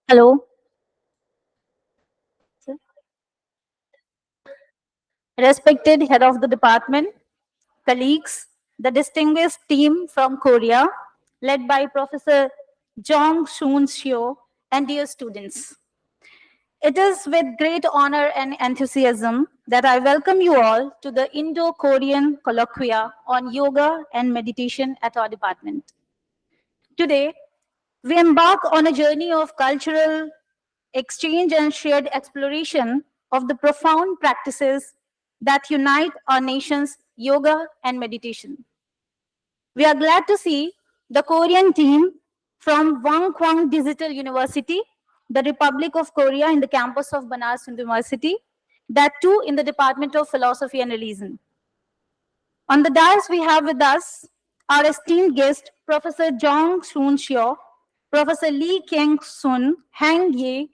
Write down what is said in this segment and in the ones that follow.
Hello. Respected head of the department, colleagues, the distinguished team from Korea, led by Professor Jong and dear students. It is with great honor and enthusiasm that I welcome you all to the Indo-Korean Colloquia on yoga and meditation at our department. Today, we embark on a journey of cultural exchange and shared exploration of the profound practices that unite our nations, yoga and meditation. We are glad to see the Korean team from Wangkwang Digital University, the Republic of Korea, in the campus of Banaras University, that too in the Department of Philosophy and Religion. On the dais, we have with us our esteemed guest, Professor Jong, Professor Lee Keng-sun, Hang Ye,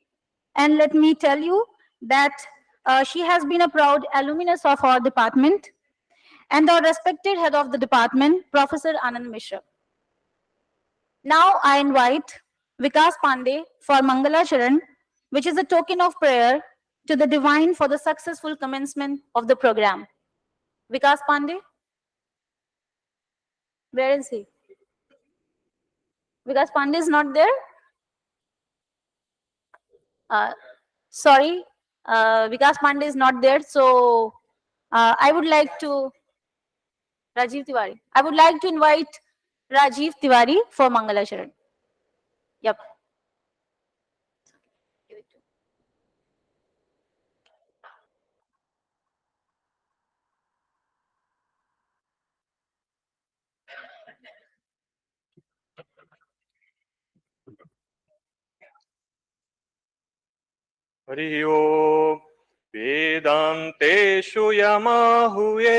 and let me tell you that she has been a proud alumnus of our department, and our respected head of the department, Professor Anand Mishra. Now I invite Vikas Pandey for Mangala Charan, which is a token of prayer to the divine for the successful commencement of the program. Vikas Pandey? Where is he? Vikas Pandey is not there? Sorry, Vikas Pandey is not there, so I would like to Rajiv Tiwari. I would like to invite Rajiv Tiwari for Mangala Charan. Yep. Hari ओम वेदांतेषु यमाहुएकपुरुषं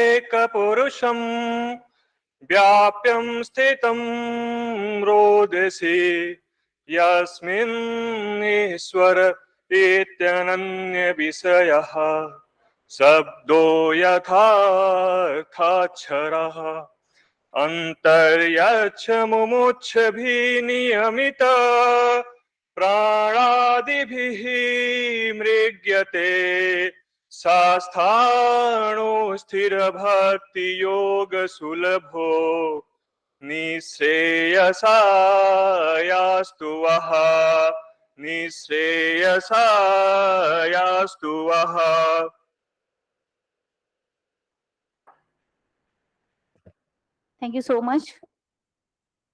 व्याप्यं स्थितं रोदसी यस्मिन् ईश्वर इत्यनन्य विषयः शब्दो यथार्थाक्षरः अन्तर्यच्छ मुमुक्षुभिः नियमित प्राणादिभिः मृग्यते शास्त्राणो स्थिरभक्तियोगसुलभो निःश्रेयसायास्तु वः निःश्रेयसायास्तु वः. Thank you so much.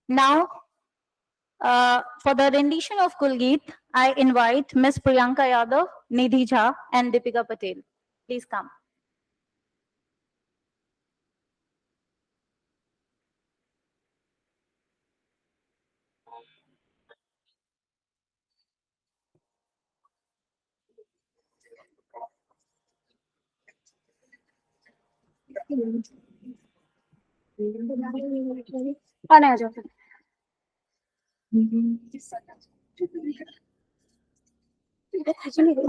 Now, for the rendition of Kulgeet, I invite Ms. Priyanka Yadav, Nidhi Jha, and Deepika Patel. Please come.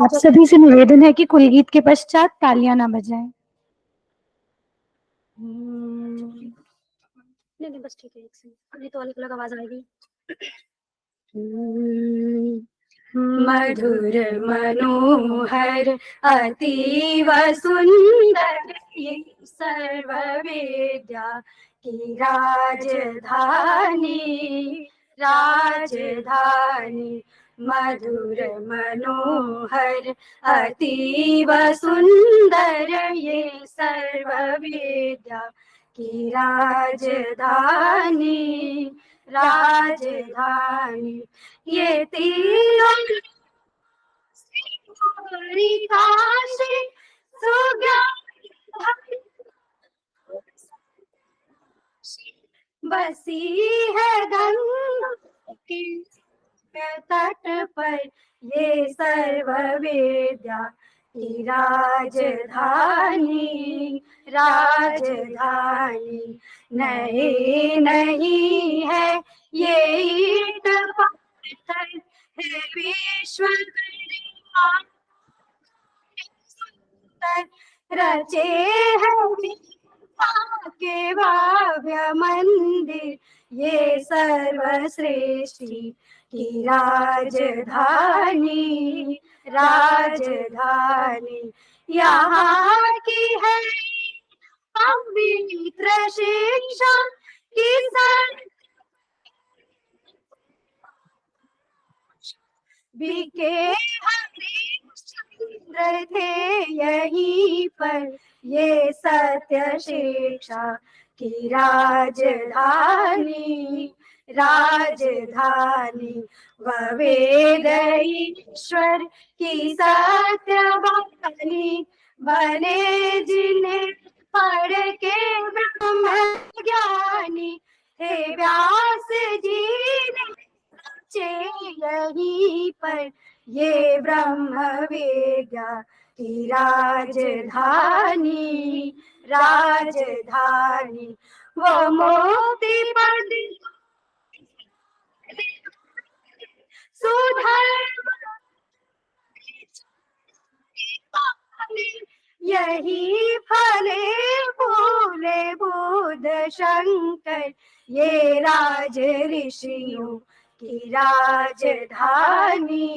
आप सभी से निवेदन है कि कुलगीत के पश्चात तालियां ना बजाएं। नहीं बस ठीक है, एक सेकंड, नहीं तो अलग अलग आवाज आएगी। मधुर मनोहर अतीव सुंदर सर्व विद्या की राजधानी मधुर मनोहर अतीव सुंदर ये सर्व विद्या की राजधानी ये तीनों काशी बसी है गंगा के तट पर ये सर्व विद्या की राजधानी नहीं है ये ईंट पत्थर है विश्व रचे हैं के भव्य मंदिर, ये सर्वश्रेष्ठी की राजधानी, राजधानी यहाँ की है पवित्र शिक्षा की बीके हरिश्चंद्र थे यहीं पर, ये सत्य शिक्षा की राजधानी, राजधानी वह वेद ईश्वर की सत्य वाणी, बने जिन्हें पढ़ के ब्रह्म ज्ञानी, हे व्यास जी ने यहीं पर ये ब्रह्म विद्या की राजधानी, राजधानी वो मोती पद सुधर्म यही फले फूले बुध शंकर, ये राज ऋषियों की राजधानी,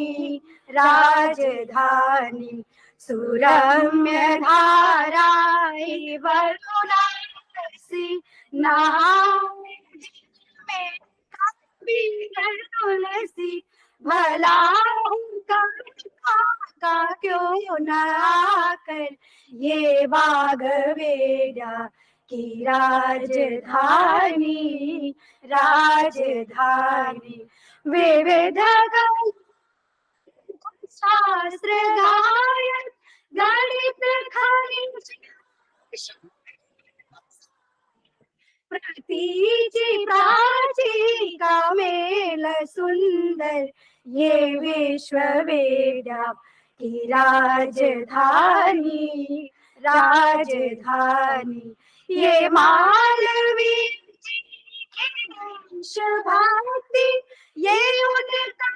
राजधानी सुरम्य धाराएं वरुणासी नहाए में तुलसी, भला का क्यों न आकर ये बाग वेदा की राजधानी, राजधानी विविध शास्त्र गायन गणित खनिज प्रतीचि प्राची का मेल सुंदर, ये विश्व वेदा की राजधानी, राजधानी ये मालवी भांति, ये उनका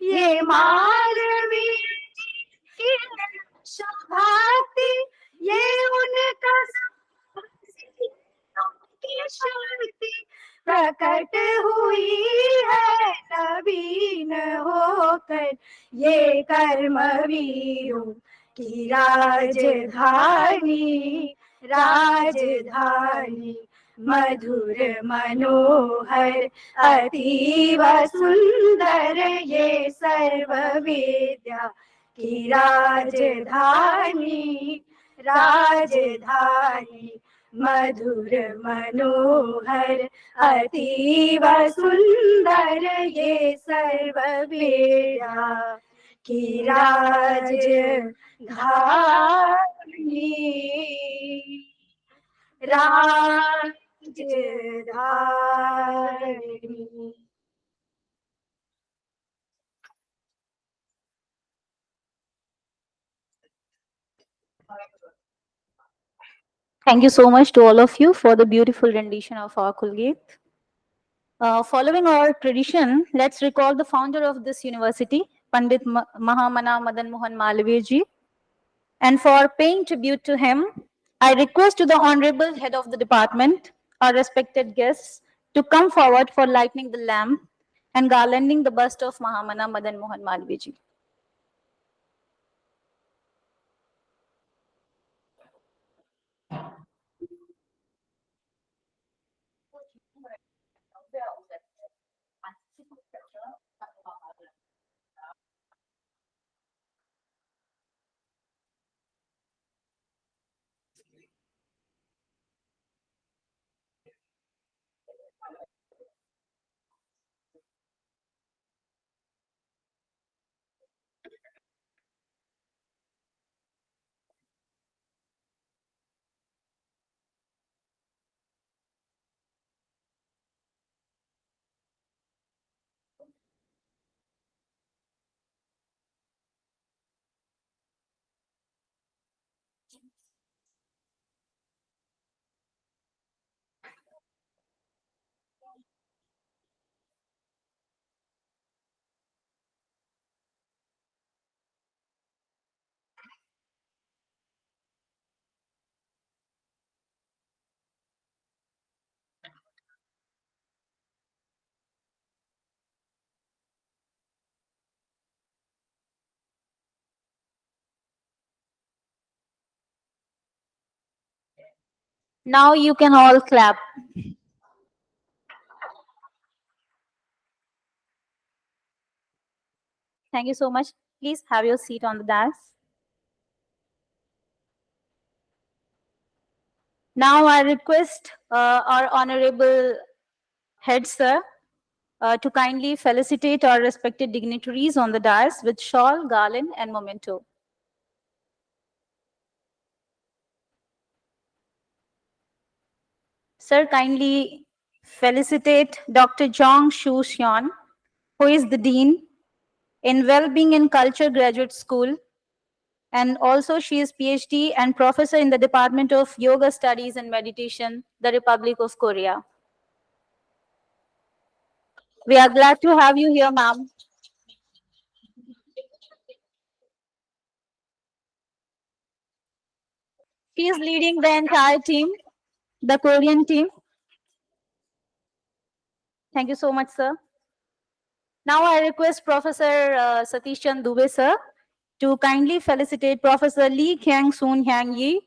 ये मालवी भांति, ये उनका शक्ति प्रकट हुई है नवीन होकर, ये कर्मवीरों की राजधानी, राजधानी मधुर मनोहर अतीव सुंदर, ये सर्व विद्या की राजधानी, राजधानी मधुर मनोहर अतीव सुंदर, ये सर्व विद्या की राजधानी, राजधानी। Thank you so much to all of you for the beautiful rendition of our Kulgit. Following our tradition, let's recall the founder of this university, Pandit Mahamana Madan Mohan Malviya ji. And for paying tribute to him, I request to the Honorable Head of the Department, our respected guests, to come forward for lighting the lamp and garlanding the bust of Mahamana Madan Mohan Malviya ji. Now you can all clap. Thank you so much. Please have your seat on the dais. Now I request our honorable head sir to kindly felicitate our respected dignitaries on the dais with shawl, garland, and memento. Sir, kindly felicitate Dr. Jong Hyun, who is the Dean in Wellbeing and Culture Graduate School, and also she is PhD and professor in the Department of Yoga Studies and Meditation, the Republic of Korea. We are glad to have you here, ma'am. She is leading the entire team, the Korean team. Thank you so much, sir. Now I request Professor Satish Chand Dubey, sir, to kindly felicitate Professor Lee Kyang Soon Hyang Yi,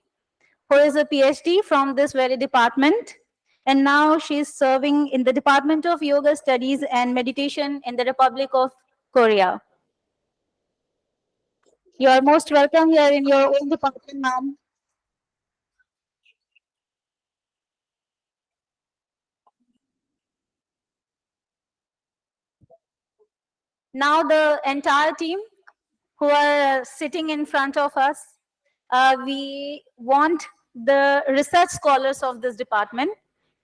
who is a PhD from this very department. And now she is serving in the Department of Yoga Studies and Meditation in the Republic of Korea. You are most welcome here in your own department, ma'am. Now the entire team who are sitting in front of us, we want the research scholars of this department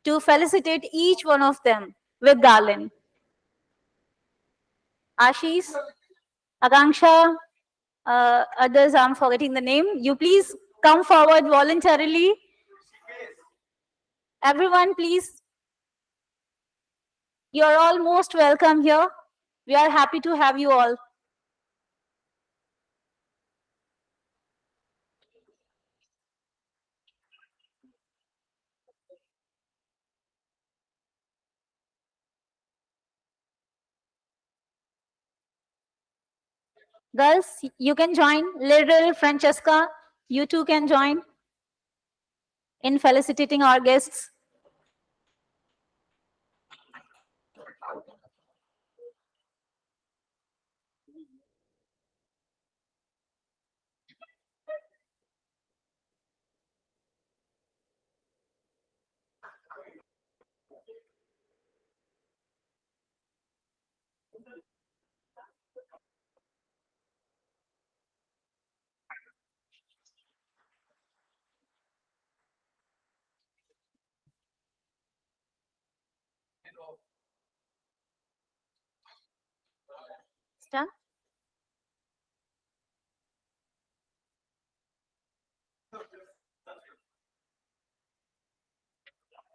to felicitate each one of them with garland. Ashish, Akanksha, others I'm forgetting the name. You please come forward voluntarily. Everyone, please. You're all most welcome here. We are happy to have you all. Girls, you can join. Little Francesca, you too can join in felicitating our guests. Start.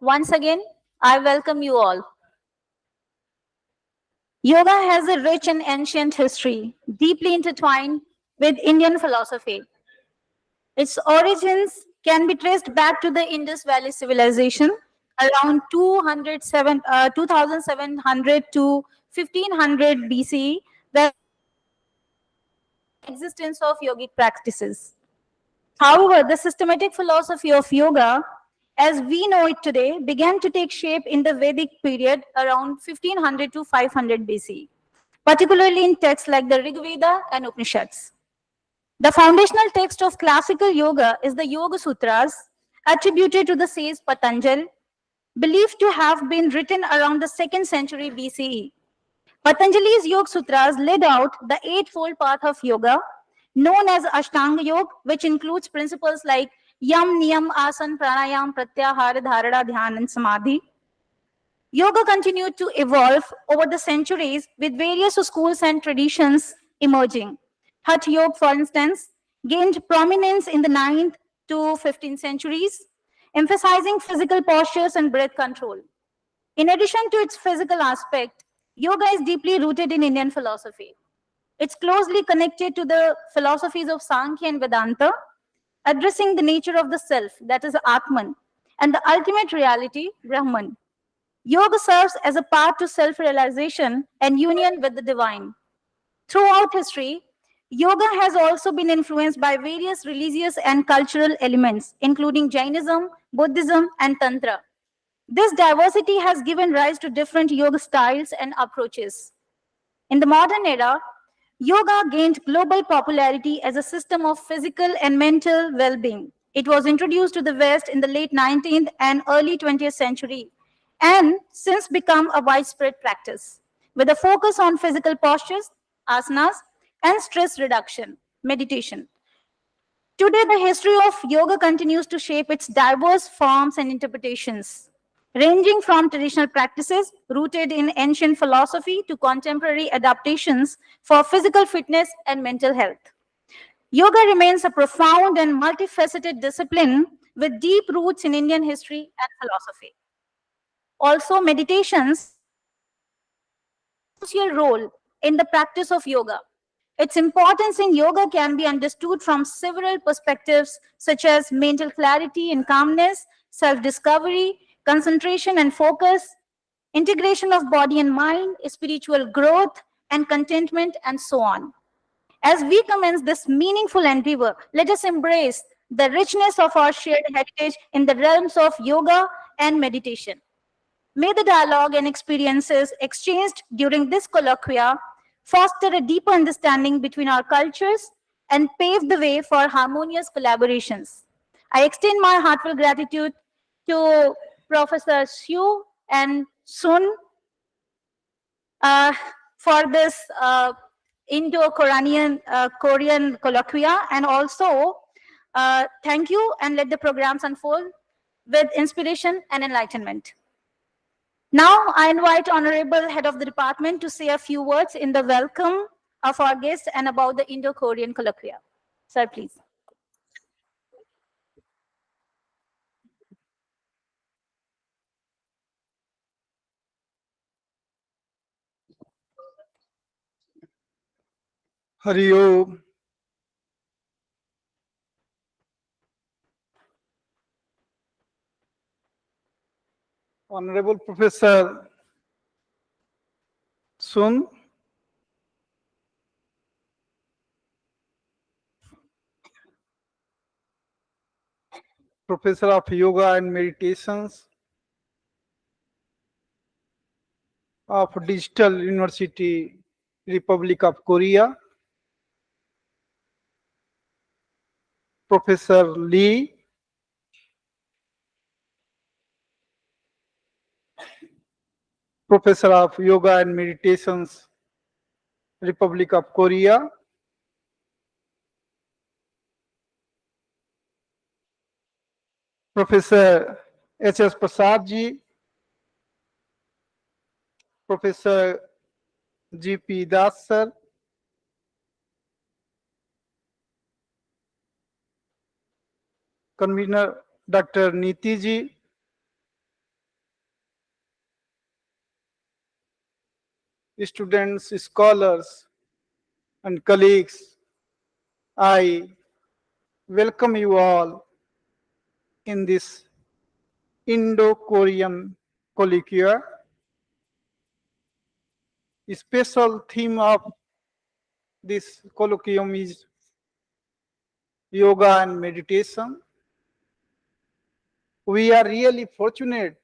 Once again, I welcome you all. Yoga has a rich and ancient history, deeply intertwined with Indian philosophy. Its origins can be traced back to the Indus Valley civilization around 2700 to 1500 BCE, where existence of yogic practices. However, the systematic philosophy of yoga, as we know it today, began to take shape in the Vedic period around 1500 to 500 BC, particularly in texts like the Rig Veda and Upanishads. The foundational text of classical yoga is the Yoga Sutras, attributed to the sage Patanjali, believed to have been written around the 2nd century BCE. Patanjali's Yoga Sutras laid out the eightfold path of yoga, known as Ashtanga Yoga, which includes principles like Yam, Niyam, Asan, Pranayam, Pratyahara, Dharana, Dhyan, and Samadhi. Yoga continued to evolve over the centuries with various schools and traditions emerging. Hatha Yoga, for instance, gained prominence in the 9th to 15th centuries, emphasizing physical postures and breath control. In addition to its physical aspect, yoga is deeply rooted in Indian philosophy. It's closely connected to the philosophies of Sankhya and Vedanta, addressing the nature of the self, that is Atman, and the ultimate reality, Brahman. Yoga serves as a path to self realization and union with the divine. Throughout history, Yoga has also been influenced by various religious and cultural elements, including Jainism, Buddhism, and Tantra. This diversity has given rise to different yoga styles and approaches. In the modern era, yoga gained global popularity as a system of physical and mental well being. It was introduced to the West in the late 19th and early 20th century and since become a widespread practice with a focus on physical postures, asanas, and stress reduction, meditation. Today, the history of yoga continues to shape its diverse forms and interpretations, ranging from traditional practices rooted in ancient philosophy to contemporary adaptations for physical fitness and mental health. Yoga remains a profound and multifaceted discipline with deep roots in Indian history and philosophy. Also, meditations crucial role in the practice of yoga. Its importance in yoga can be understood from several perspectives, such as mental clarity and calmness, self discovery, concentration and focus, integration of body and mind, spiritual growth, and contentment, and so on. As we commence this meaningful endeavor, let us embrace the richness of our shared heritage in the realms of yoga and meditation. May the dialogue and experiences exchanged during this colloquia foster a deeper understanding between our cultures and pave the way for harmonious collaborations. I extend my heartfelt gratitude to Professor Xu and Sun uh, for this Indo-Korean Colloquia, and also thank you and let the programs unfold with inspiration and enlightenment. Now, I invite Honorable Head of the Department to say a few words in the welcome of our guests and about the Indo-Korean Colloquia. Sir, please. Hari Om. Honorable Professor Sun, Professor of Yoga and Meditations of Digital University, Republic of Korea, Professor Lee, Professor of Yoga and Meditations, Republic of Korea, Professor H.S. Prasad ji, Professor G.P. Das sir, Convener Dr. Niti ji, students, scholars, and colleagues, I welcome you all in this Indo-Korean Colloquia. The special theme of this colloquium is yoga and meditation. We are really fortunate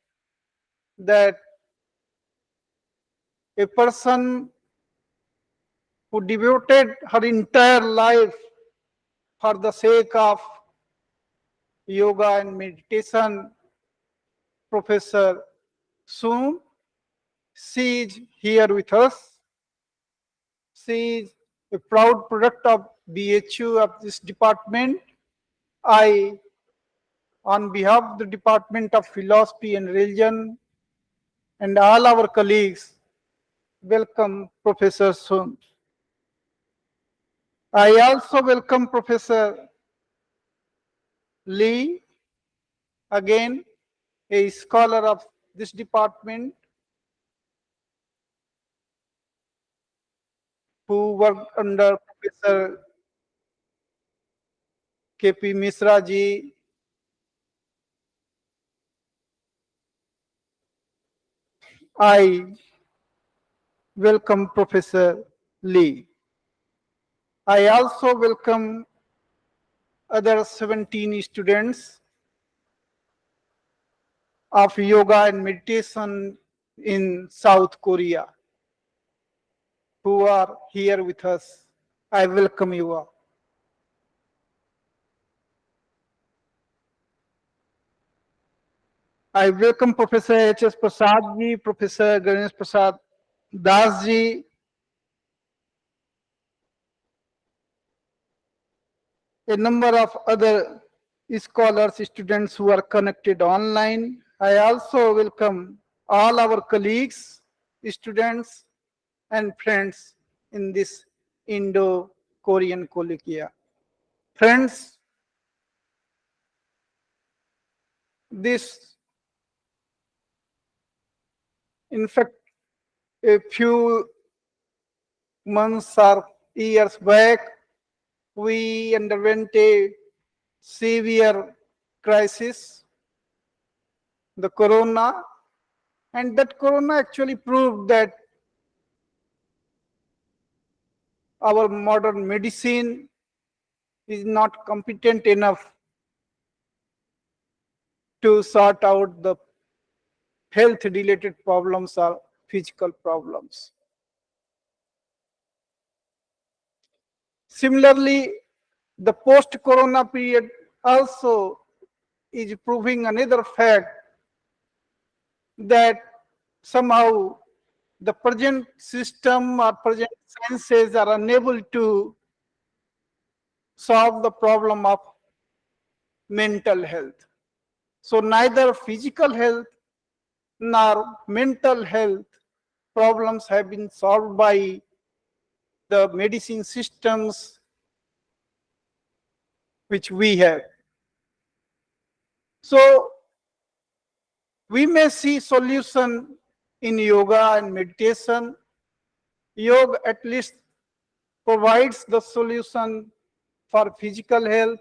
that a person who devoted her entire life for the sake of yoga and meditation, Professor Soon, she is here with us. She is a proud product of BHU of this department. I, on behalf of the Department of Philosophy and Religion and all our colleagues, welcome Professor Sun. I also welcome Professor Lee, again a scholar of this department who worked under Professor K.P. Misra ji. I welcome Professor Lee. I also welcome other 17 students of yoga and meditation in South Korea who are here with us. I welcome you all. I welcome Professor H.S. Prasad ji, Professor Ganesh Prasad Das ji, a number of other scholars, students who are connected online. I also welcome all our colleagues, students, and friends in this Indo-Korean Colloquia. Friends, this, in fact, a few months or years back, we underwent a severe crisis, the corona, and that corona actually proved that our modern medicine is not competent enough to sort out the health related problems or physical problems. Similarly, the post corona period also is proving another fact that somehow the present system or present sciences are unable to solve the problem of mental health. So neither physical health nor mental health problems have been solved by the medicine systems which we have. So we may see solution in yoga and meditation. Yoga at least provides the solution for physical health,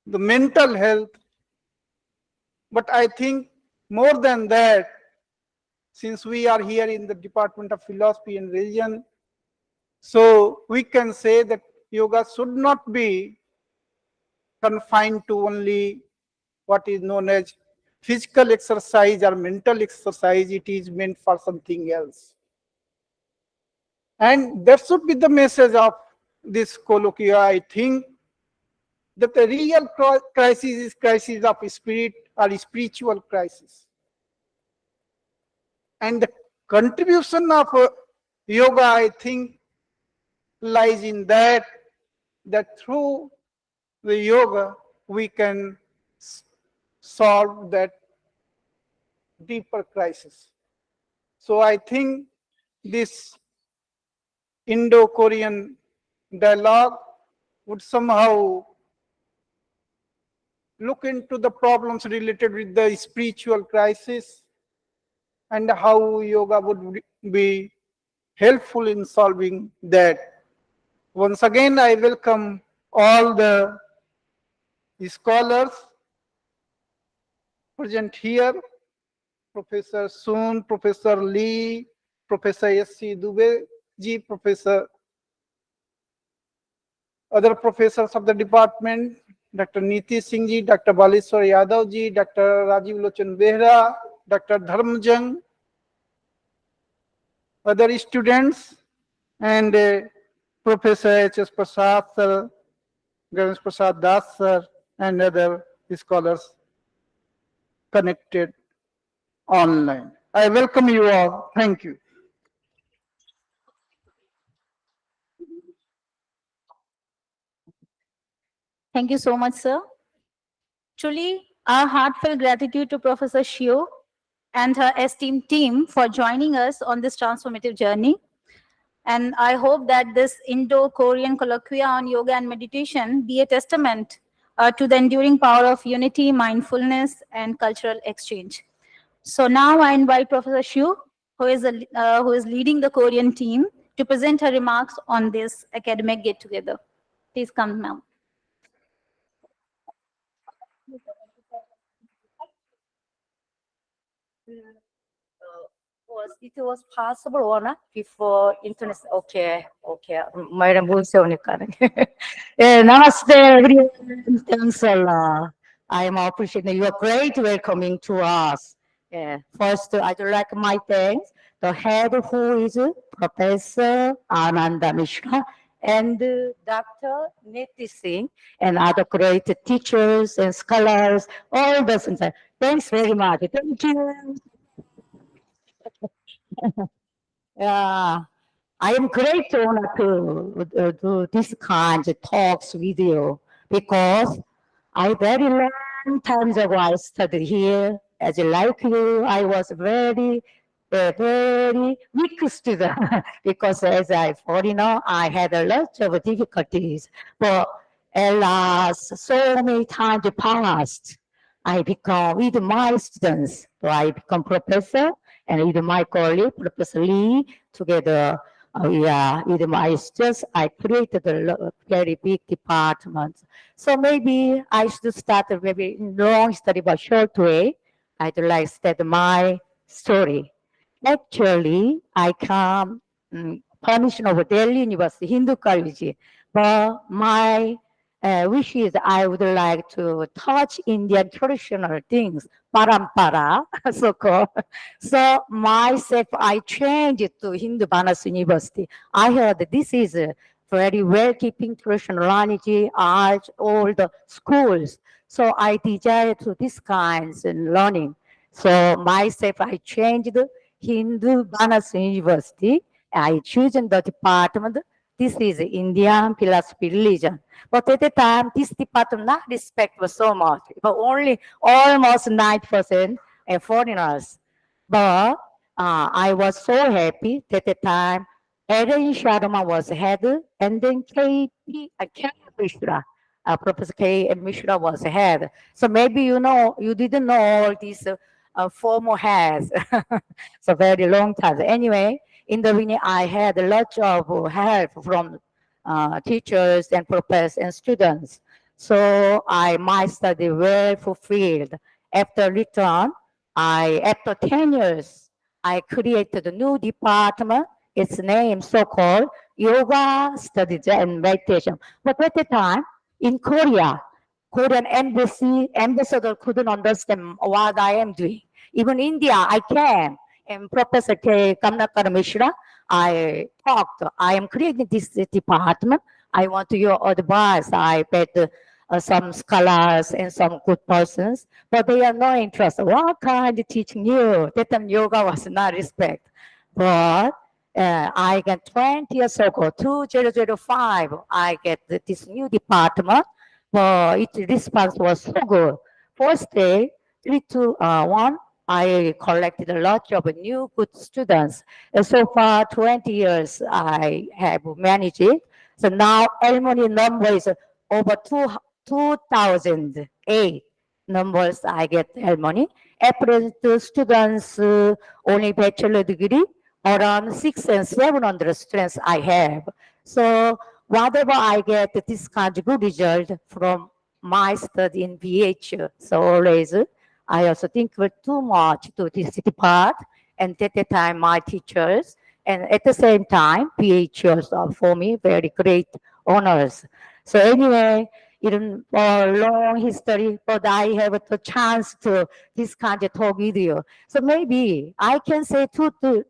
the mental health, but I think more than that, since we are here in the Department of Philosophy and Religion, so we can say that yoga should not be confined to only what is known as physical exercise or mental exercise. It is meant for something else. And that should be the message of this colloquia. I think that the real crisis is crisis of spirit or spiritual crisis. And the contribution of yoga, I think, lies in that through the yoga we can solve that deeper crisis. So I think this Indo-Korean dialogue would somehow look into the problems related with the spiritual crisis and how yoga would be helpful in solving that. Once again, I welcome all the scholars present here, Professor Soon, Professor Lee, Professor S.C. Dubey ji, Professor, other professors of the department, Dr. Niti Singh ji, Dr. Baleswar Yadav ji, Dr. Rajiv Lochan Behra, Dr. Dharm Jang, other students, and Professor H.S. Prasad sir, Ganesh Prasad Das sir, and other scholars connected online. I welcome you all. Thank you. Thank you so much, sir. Truly, our heartfelt gratitude to Professor Shio and her esteemed team for joining us on this transformative journey. And I hope that this Indo-Korean colloquia on yoga and meditation be a testament to the enduring power of unity, mindfulness, and cultural exchange. So now I invite Professor Shu, who is leading the Korean team, to present her remarks on this academic get-together. Please come, ma'am. it was possible or not before internet? Okay, okay. Madam 보세요니까. 예, namaste everyone. Thanks a lot. I am appreciating your great welcoming to us. Yeah. First, I'd like my thanks the head who is Professor Ananda Mishra and Dr. Niti Singh and other great teachers and scholars, all those things. Thanks very much. Thank you. Yeah, I am great honor to do this kind of talks with you because I very long time ago I studied here. As like you, I was very weak student because as I foreigner, I had a lot of difficulties. But alas, so many times passed. I become with my students. So I become professor and with my colleague, Professor Lee, together, yeah, with my students, I created a very big department. So maybe I should start maybe in long story, but short way. I'd like to start my story. Actually, I come permission of Delhi University, Hindu College, but my wish is I would like to touch Indian traditional things, parampara, so-called. So myself, I changed to Hindu Banas University. I heard this is a very well keeping traditional lineage, art, all the schools. So I desire to this kinds of learning. So myself, I changed Hindu Banas University. I chosen the department. This is Indian philosophy religion. But at the time, this department not respect was so much, but only almost 9% foreigners. But I was so happy that at the time, Aaron Sharma was head, and then K. Mishra, Professor K. M. Mishra was head. So maybe you know, you didn't know all these formal heads. So very long time. Anyway, in the beginning, I had a lot of help from teachers and professors and students. So my study well fulfilled. After return, after 10 years, I created a new department. Its name so-called Yoga Studies and Meditation. But at the time, in Korea, Korean embassy ambassador couldn't understand what I am doing. Even India, I can. And Professor K. Kamnakar Mishra, I talked. I am creating this department. I want your advice. I bet some scholars and some good persons, but they are not interested. What kind of teaching you? That time yoga was not respect. But I got 20 years ago, 2005, I get this new department. But its response was so good. First day, 3 to 1, I collected a lot of new good students. And so far, 20 years I have managed it. So now alumni number is over 2008 numbers I get alumni. Apparent students only bachelor degree, around 600 and 700 students I have. So whatever I get this kind of good result from my study in BH. So always I also think too much to this part, and at the time my teachers, and at the same time PH also for me very great honors. So anyway, even for long history, but I have the chance to this kind of talk with you. So maybe I can say two, 3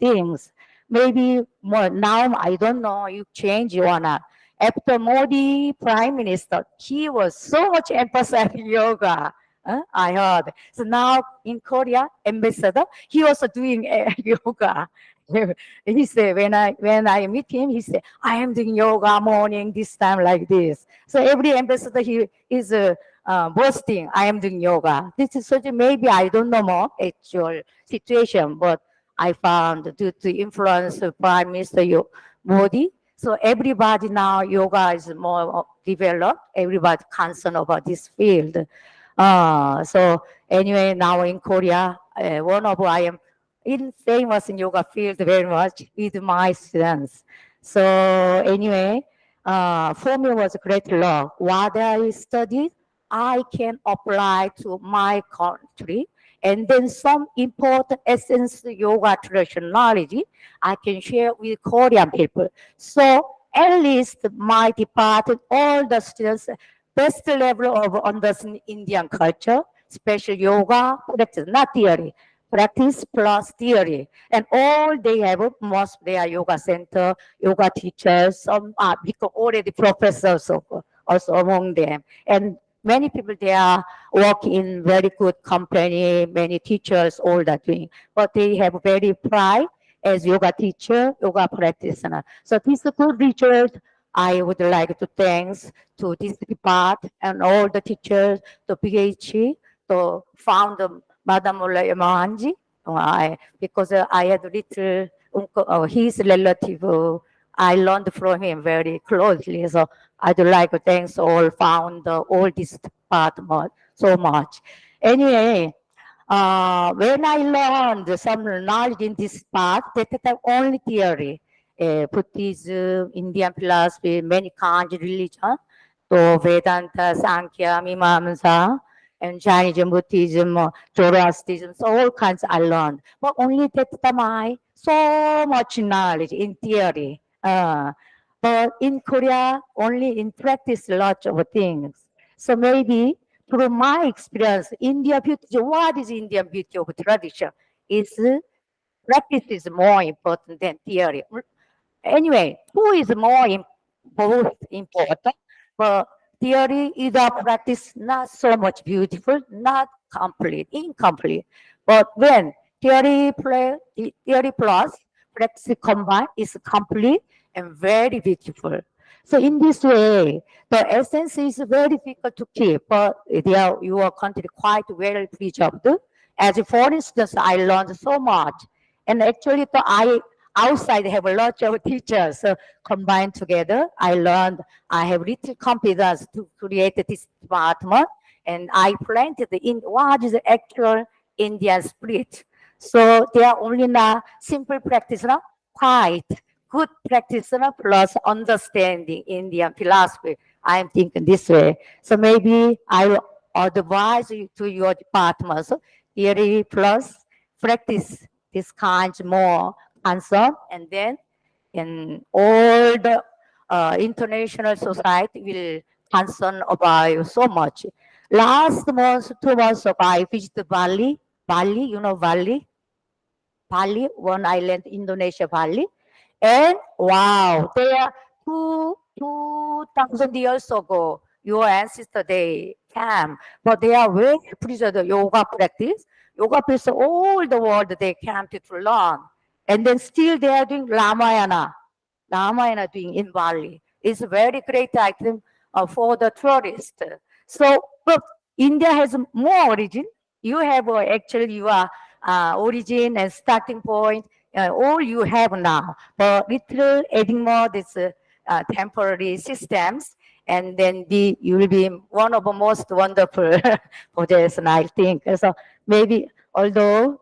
things. Maybe more now, I don't know, you change or not. After Modi Prime Minister, he was so much emphasizing yoga. I heard. So now in Korea, ambassador, he also doing yoga. He said when I meet him, he said, I am doing yoga morning this time like this. So every ambassador he is boasting, I am doing yoga. This is such a, maybe I don't know more actual situation, but I found due to influence of Prime Minister Modi, so everybody now yoga is more developed. Everybody concerned about this field. So anyway, now in Korea, one of I am famous in yoga field very much with my students. So anyway, for me was a great love. What I studied, I can apply to my country And then some important essence yoga tradition knowledge I can share with Korean people. So at least my department, all the students, best level of understanding Indian culture, special yoga, practice, not theory, practice plus theory. And all they have, most they are yoga center, yoga teachers, some are because already professors also among them. And many people they are working in very good company, many teachers, all that doing. But they have very pride as yoga teacher, yoga practitioner. So this is a good result. I would like to thanks to this department and all the teachers, the PhD, to founder Madam Mullah Mahanji. Because I had little uncle, his relative, I learned from him very closely. So I'd like to thanks all founder, all this department so much. Anyway, when I learned some knowledge in this part, that is only theory. Buddhism, Indian philosophy, many kinds of religion, to Vedanta, Sankhya, Mimamsa, and Jainism, Buddhism, Zoroastrianism, so all kinds I learned. But only that time I so much knowledge in theory. But in Korea, only in practice, lots of things. So maybe through my experience, India beauty, what is Indian beauty of tradition? Is practice is more important than theory. Anyway, two is more both important, but theory is a practice not so much beautiful, not complete, incomplete. But when theory plus practice combined is complete and very beautiful. So in this way, the essence is very difficult to keep, but your country quite well preserved. As for instance, I learned so much. And actually, I outside have a lot of teachers combined together. I learned, I have little confidence to create this department, and I planted in what is the actual Indian spirit. So they are only not simple practice, no? Quite good practice plus understanding Indian philosophy. I'm thinking this way. So maybe I will advise you to your department. So theory plus practice this kind more hands-on, and then in all the international society will concern about you so much. Last month, 2 months ago, I visited Bali. Bali, you know Bali? Bali, one island, Indonesia, Bali. And wow, they are 2,000 years ago, your ancestor, they came, but they are very preserved yoga practice. Yoga practice all the world they came to learn. And then still they are doing Ramayana. Ramayana doing in Bali. It's a very great item for the tourist. So, but India has more origin. You have actually your origin and starting point, all you have now. But little adding more this temporary systems, and then you will be one of the most wonderful projects, I think. So maybe although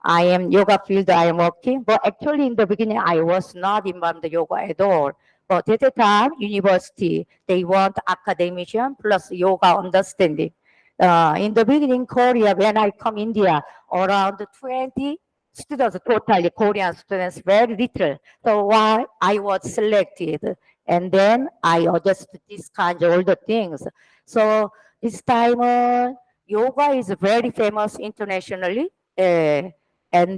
I am yoga field, I am working, but actually in the beginning I was not involved in yoga at all. But at the time, university, they want academician plus yoga understanding. In the beginning, Korea, when I come India, around 20 students, totally Korean students, very little. So why I was selected, and then I adjusted this kind of all the things. So this time, yoga is very famous internationally, and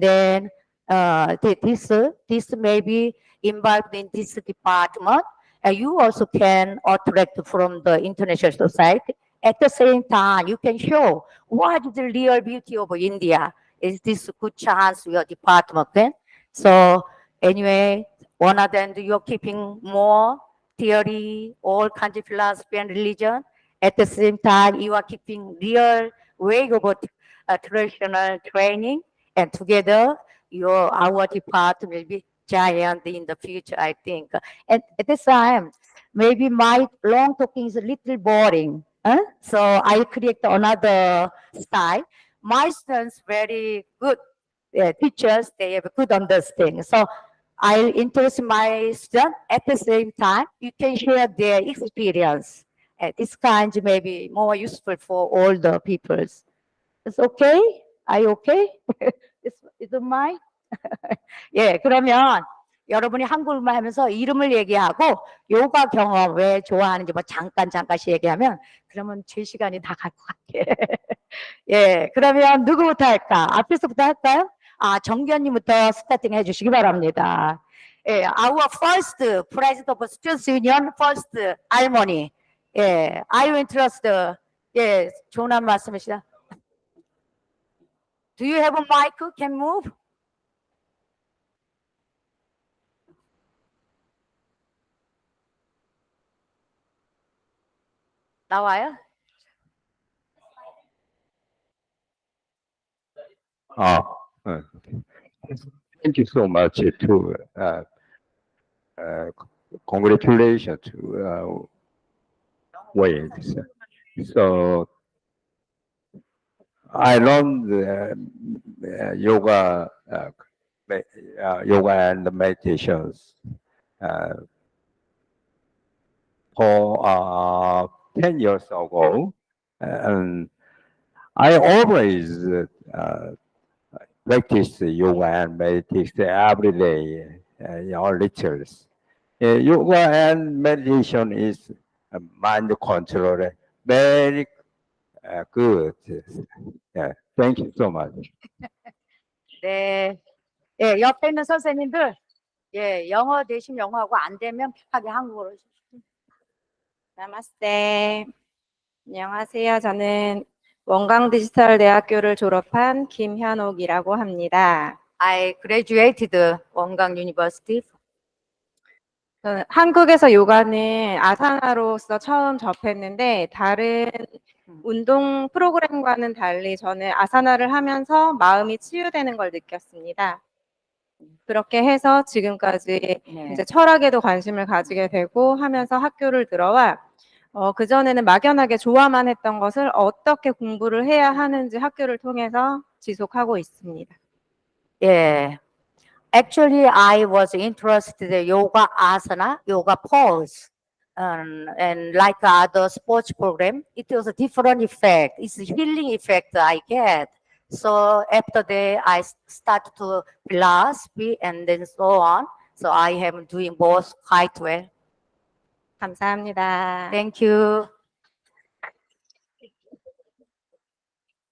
then this may be involved in this department. You also can attract from the international society. At the same time, you can show what is the real beauty of India. Is this a good chance your department can? So anyway, one of them you're keeping more theory, all kinds of philosophy and religion. At the same time, you are keeping real way of traditional training, and together our department will be giant in the future, I think. And at this time, maybe my long talking is a little boring. So I create another style. My students very good teachers, they have good understanding. So I'll introduce my student at the same time. You can share their experience. This kind may be more useful for all the peoples. It's okay? Are you okay? It's mine? 예, 그러면 여러분이 한국말 하면서 이름을 얘기하고 요가 경험 왜 좋아하는지 뭐 잠깐씩 얘기하면 그러면 제 시간이 다 갈 것 같아. 예, 그러면 누구부터 할까? 앞에서부터 할까요? 정견님부터 스타팅 해주시기 바랍니다. 예, our first president of Students Union, first 할머니. 예, are you interested? 예, 좋은 한 말씀이시다. Do you have a mic? Can move? 나와요? Thank you so much to congratulations to Wade. So I learned yoga, yoga and meditations for 10 years ago, and I always practice yoga and meditation every day in our lectures. Yoga and meditation is mind control, very good. Yeah, thank you so much. 네. 예, 옆에 있는 선생님들, 예, 영어 되시면 영어하고 안 되면 편하게 한국어로. 나마스테. 안녕하세요. 저는 원광디지털대학교를 졸업한 김현옥이라고 합니다. I graduated 원광 유니버시티. 저는 한국에서 요가는 아사나로서 처음 접했는데 다른 운동 프로그램과는 달리 저는 아사나를 하면서 마음이 치유되는 걸 느꼈습니다. 그렇게 해서 지금까지 네. 이제 철학에도 관심을 가지게 되고 하면서 학교를 들어와 그전에는 막연하게 좋아만 했던 것을 어떻게 공부를 해야 하는지 학교를 통해서 지속하고 있습니다. 예. Actually, I was interested in yoga asana, yoga pose, and like other sports program, it was a different effect. It's a healing effect I get. So after that, I start to philosophy and then so on. So I am doing both quite well. 감사합니다. Thank you.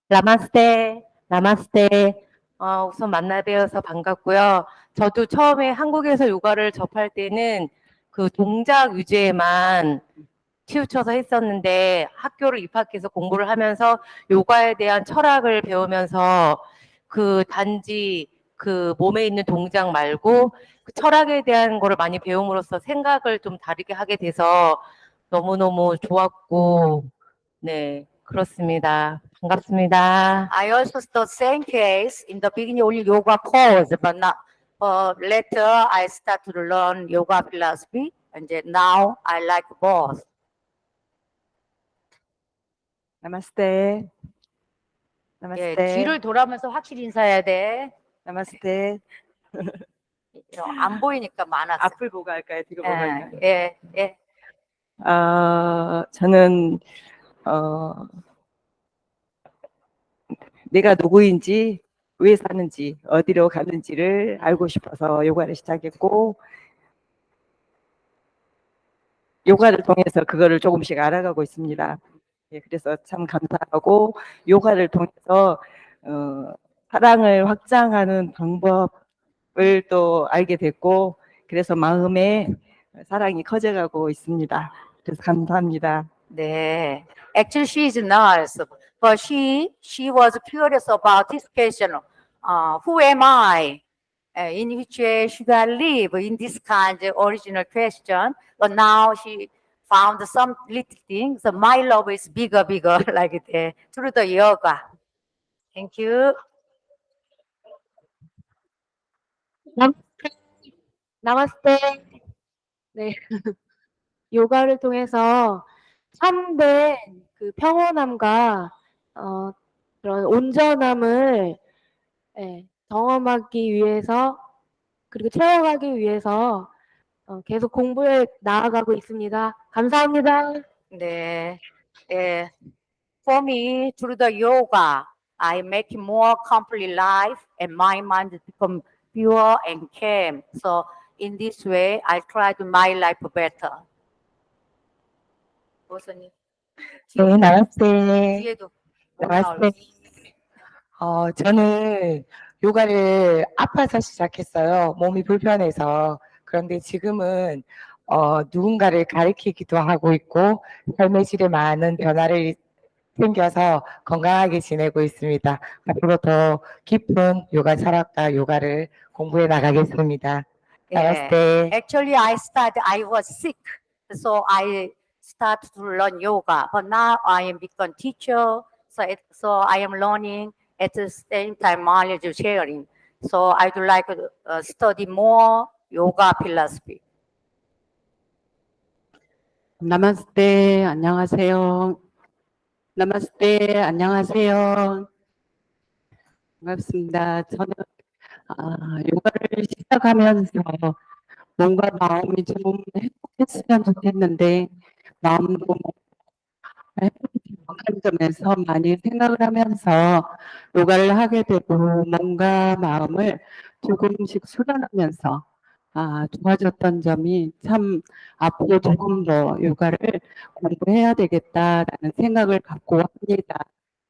나마스테, 나마스테. 우선 만나 뵈어서 반갑고요. 저도 처음에 한국에서 요가를 접할 때는 그 동작 위주에만 치우쳐서 했었는데 학교를 입학해서 공부를 하면서 요가에 대한 철학을 배우면서 그 단지 그 몸에 있는 동작 말고 그 철학에 대한 거를 많이 배움으로써 생각을 좀 다르게 하게 돼서 너무너무 좋았고, 네, 그렇습니다. 반갑습니다. I also taught same case in the beginning only yoga pose, but now later I start to learn yoga philosophy, and then now I like both. 나마스테. 예, 나마스테. 뒤를 돌아면서 확실히 인사해야 돼. 나마스테. 안 보이니까 많았어. 앞을 보고 할까요? 뒤로 보고 할까요? 예, 예. 저는 내가 누구인지, 왜 사는지, 어디로 가는지를 알고 싶어서 요가를 시작했고, 요가를 통해서 그거를 조금씩 알아가고 있습니다. 예, 그래서 참 감사하고 요가를 통해서 사랑을 확장하는 방법을 또 알게 됐고, 그래서 마음에 사랑이 커져가고 있습니다. 그래서 감사합니다. 네. Actually, she is a nurse, but she was curious about this question. Who am I? In which way should I live? In this kind of original question, but now she found some little things. So my love is bigger, like that through the yoga. Thank you. 나마스테. 네. 요가를 통해서 참된 그 평온함과 그런 온전함을 경험하기 위해서 그리고 채워가기 위해서 계속 공부에 나아가고 있습니다. 감사합니다. 네. 예. For me, through the yoga, I make more complete life and my mind become pure and calm. So in this way, I try to my life better. 교수님, 네, 나왔어요. 뒤에도 나왔어요. 저는 요가를 아파서 시작했어요. 몸이 불편해서. 그런데 지금은 누군가를 가르치기도 하고 있고 삶의 질에 많은 변화를 생겨서 건강하게 지내고 있습니다. 앞으로 더 깊은 요가 철학과 요가를 공부해 나가겠습니다. 나왔어요. Actually, I was sick, so I started to learn yoga. But now I am become teacher, so I am learning at the same time knowledge sharing. So I would like to study more yoga philosophy. 나마스테, 안녕하세요. 나마스테, 안녕하세요. 반갑습니다. 저는 요가를 시작하면서 몸과 마음이 좀 행복했으면 좋겠는데 마음도 행복하지 못한 점에서 많이 생각을 하면서 요가를 하게 되고 몸과 마음을 조금씩 수련하면서 좋아졌던 점이 참 앞으로 조금 더 요가를 공부해야 되겠다라는 생각을 갖고 합니다.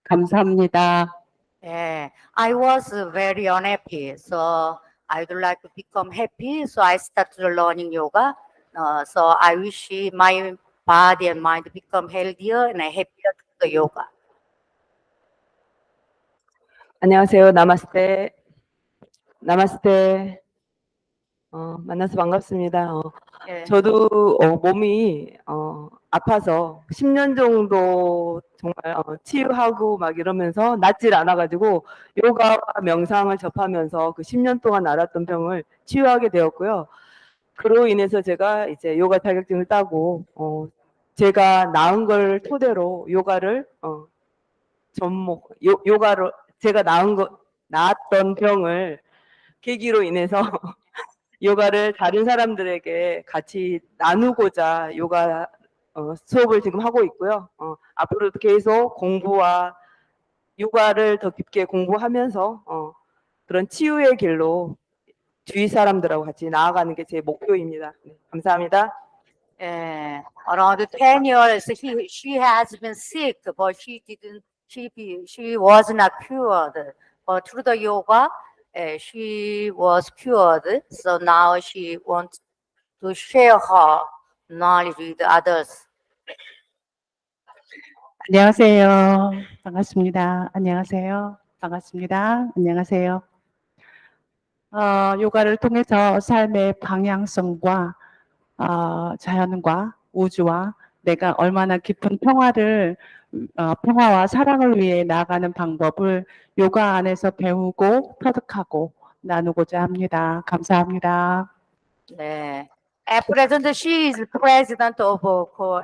감사합니다. Yeah, I was very unhappy, so I would like to become happy. So I started learning yoga. So I wish my body and mind become healthier and happier through the yoga. 안녕하세요. 나마스테. 나마스테. 만나서 반갑습니다. 예. 저도 몸이 아파서 10년 정도 정말 치유하고 막 이러면서 낫질 않아가지고 요가와 명상을 접하면서 그 10년 동안 앓았던 병을 치유하게 되었고요. 그로 인해서 제가 이제 요가 자격증을 따고 제가 나은 걸 토대로 요가를 요가로 제가 나았던 병을 계기로 인해서 요가를 다른 사람들에게 같이 나누고자 요가 수업을 지금 하고 있고요. 앞으로도 계속 공부와 요가를 더 깊게 공부하면서 그런 치유의 길로 주위 사람들하고 같이 나아가는 게 제 목표입니다. 네, 감사합니다. Around 10 years, she has been sick, but she was not cured. But through the yoga, she was cured. So now she wants to share her knowledge with others. 안녕하세요. 반갑습니다. 안녕하세요. 반갑습니다. 안녕하세요. 요가를 통해서 삶의 방향성과 자연과 우주와 내가 얼마나 깊은 평화와 사랑을 위해 나아가는 방법을 요가 안에서 배우고 터득하고 나누고자 합니다. 감사합니다. At present, she is president of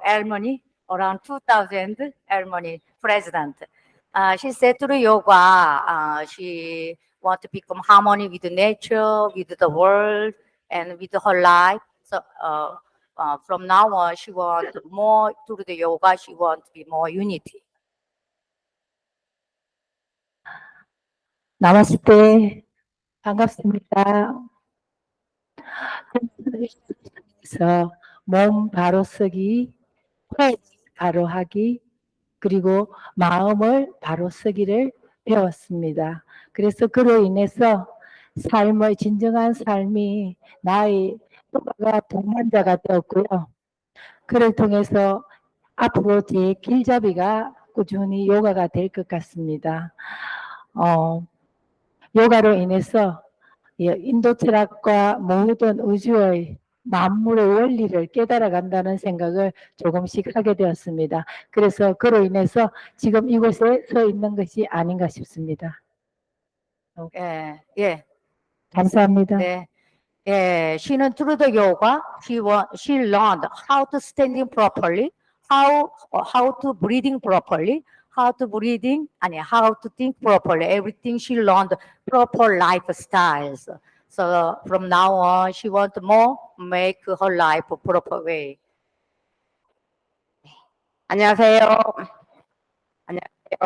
Germany, around 2000 Germany president. She said through yoga, she wants to become harmony with nature, with the world, and with her life. So from now on, she wants more through the yoga. She wants to be more unity. 나마스테. 반갑습니다. 그래서 몸 바로 쓰기, 코 바로 하기, 그리고 마음을 바로 쓰기를 배웠습니다. 그래서 그로 인해서 진정한 삶이 나의 요가가 동반자가 되었고요. 그를 통해서 앞으로 제 길잡이가 꾸준히 요가가 될 것 같습니다. 요가로 인해서 인도 철학과 모든 우주의 만물의 원리를 깨달아 간다는 생각을 조금씩 하게 되었습니다. 그래서 그로 인해서 지금 이곳에 서 있는 것이 아닌가 싶습니다. 감사합니다. She는 through the yoga, she learned how to standing properly, how to breathing properly, how to think properly. Everything she learned proper lifestyles. So from now on, she wants more make her life a proper way. 안녕하세요. 안녕하세요.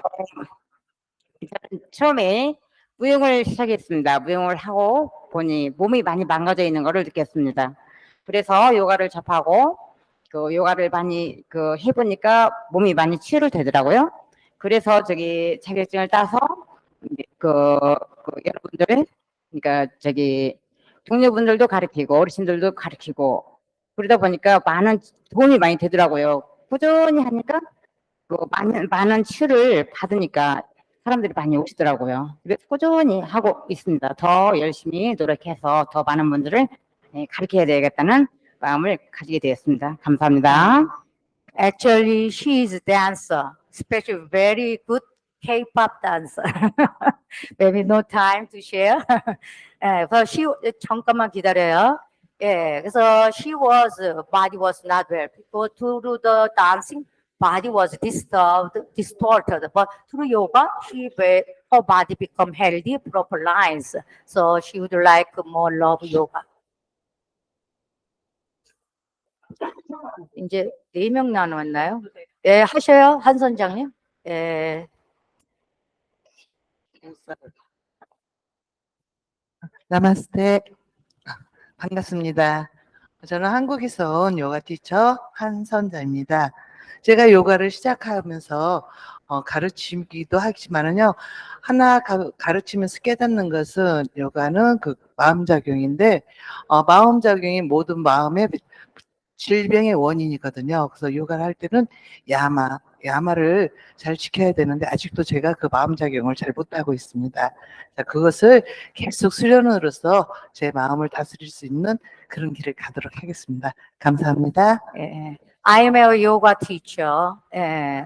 처음에 무용을 시작했습니다. 무용을 하고 보니 몸이 많이 망가져 있는 것을 느꼈습니다. 그래서 요가를 접하고 그 요가를 많이 해보니까 몸이 많이 치유를 되더라고요. 그래서 저기 자격증을 따서 여러분들, 그러니까 저기 동료분들도 가르치고 어르신들도 가르치고 그러다 보니까 많은 도움이 많이 되더라고요. 꾸준히 하니까 많은 치유를 받으니까 사람들이 많이 오시더라고요. 그래서 꾸준히 하고 있습니다. 더 열심히 노력해서 더 많은 분들을 가르쳐야 되겠다는 마음을 가지게 되었습니다. 감사합니다. Actually, she is a dancer, especially very good K-pop dancer. Maybe no time to share. 그래서 잠깐만 기다려요. 예, 그래서 body was not well. Before to do the dancing, body was distorted. But through yoga, her body become healthy, proper lines. So she would like more love yoga. 이제 4명 남았나요? 예, 하셔요, 한 선장님. 예. 나마스테. 반갑습니다. 저는 한국에서 온 요가 티처 한선자입니다. 제가 요가를 시작하면서 가르치기도 하지만은요, 하나 가르치면서 깨닫는 것은 요가는 그 마음작용인데, 마음작용이 모든 마음의 질병의 원인이거든요. 그래서 요가를 할 때는 야마를 잘 지켜야 되는데 아직도 제가 그 마음작용을 잘 못하고 있습니다. 자, 그것을 계속 수련으로서 제 마음을 다스릴 수 있는 그런 길을 가도록 하겠습니다. 감사합니다. 예. I'm a yoga teacher.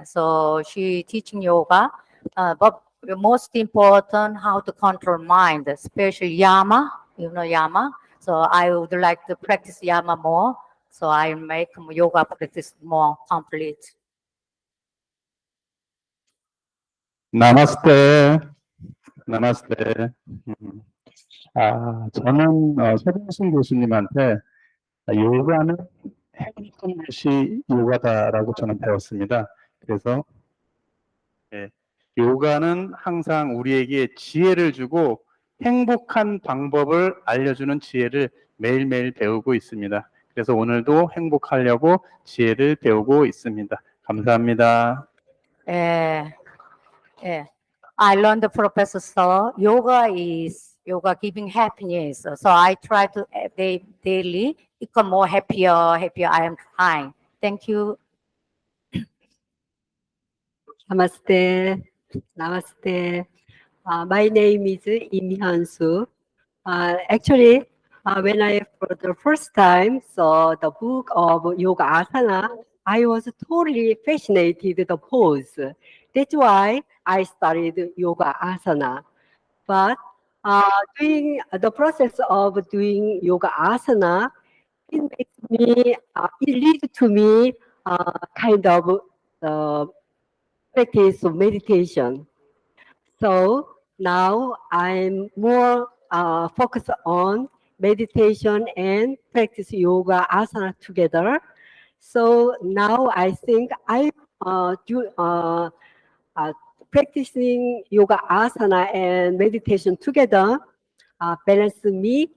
So she teaching yoga. But the most important, how to control mind, especially yama. You know yama. So I would like to practice yama more. So I make yoga practice more complete. 나마스테. 나마스테. 저는 서병순 교수님한테 요가는 행복한 것이 요가다라고 저는 배웠습니다. 그래서 요가는 항상 우리에게 지혜를 주고 행복한 방법을 알려주는 지혜를 매일매일 배우고 있습니다. 그래서 오늘도 행복하려고 지혜를 배우고 있습니다. 감사합니다. I learned the professor saw yoga giving happiness. So I try to daily become more happier. I am trying. Thank you. Namaste. Namaste. My name is Im Hyun-soo. Actually, when I for the first time saw the book of Yoga Asana, I was totally fascinated with the pose. That's why I started Yoga Asana. But doing the process of doing Yoga Asana, it leads to me kind of practice of meditation. So now I'm more focused on meditation and practice yoga asana together. So now I think I practicing yoga asana and meditation together balance me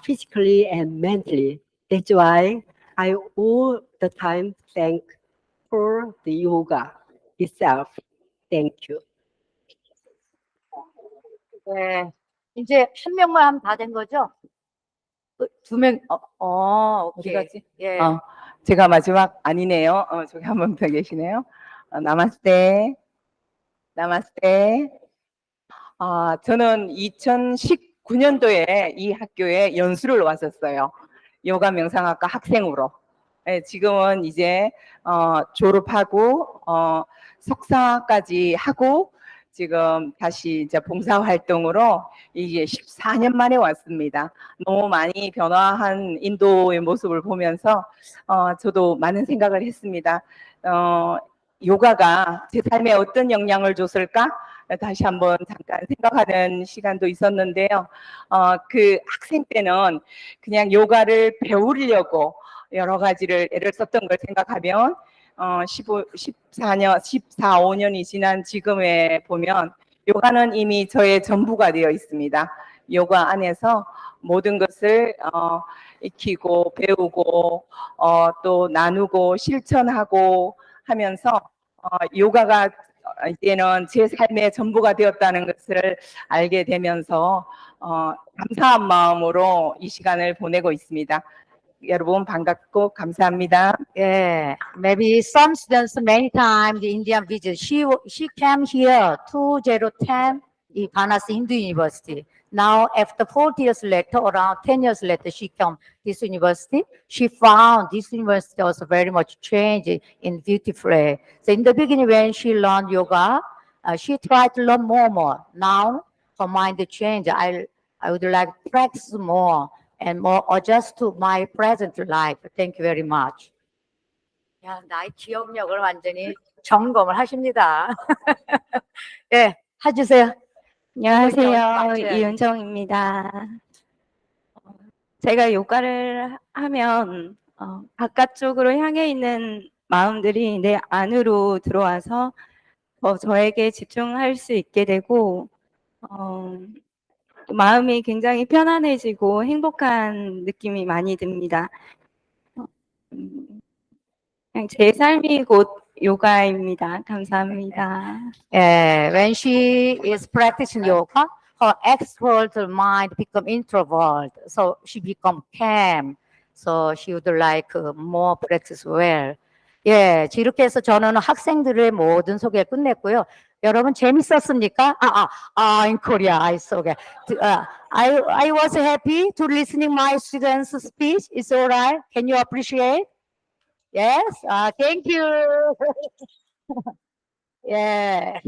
physically and mentally. That's why I all the time thank for the yoga itself. Thank you. 네, 이제 한 명만 하면 다 된 거죠? 2명, 오케이. 어디가지? 예. 제가 마지막 아니네요. 저기 한 분 더 계시네요. 나마스테. 나마스테. 저는 2019년도에 이 학교에 연수를 왔었어요. 요가 명상학과 학생으로. 지금은 이제 졸업하고 석사까지 하고 지금 다시 이제 봉사활동으로 이게 14년 만에 왔습니다. 너무 많이 변화한 인도의 모습을 보면서 저도 많은 생각을 했습니다. 요가가 제 삶에 어떤 영향을 줬을까? 다시 한번 잠깐 생각하는 시간도 있었는데요. 그 학생 때는 그냥 요가를 배우려고 여러 가지를 애를 썼던 걸 생각하면 14, 15년이 지난 지금에 보면 요가는 이미 저의 전부가 되어 있습니다. 요가 안에서 모든 것을 익히고 배우고 또 나누고 실천하고 하면서 요가가 이제는 제 삶의 전부가 되었다는 것을 알게 되면서 감사한 마음으로 이 시간을 보내고 있습니다. 여러분 반갑고 감사합니다. Yeah, maybe some students many times the Indian visit. She came here 2010 in Panas Hindu University. Now after 40 years later, around 10 years later, she came this university. She found this university also very much changed in beautiful way. So in the beginning when she learned yoga, she tried to learn more. Now her mind changed. I would like to practice more and more adjust to my present life. Thank you very much. 야, 나의 기억력을 완전히 점검을 하십니다. 예, 해주세요. 안녕하세요. 이은정입니다. 제가 요가를 하면 바깥쪽으로 향해 있는 마음들이 내 안으로 들어와서 저에게 집중할 수 있게 되고 마음이 굉장히 편안해지고 행복한 느낌이 많이 듭니다. 그냥 제 삶이 곧 요가입니다. 감사합니다. When she is practicing yoga, her extrovert mind become introvert. So she become calm. So she would like more practice well. 예, 이렇게 해서 저는 학생들의 모든 소개 끝냈고요. 여러분 재밌었습니까? In Korea, I saw it. I was happy to listening my students' speech. It's all right. Can you appreciate? Yes. Thank you. Yeah.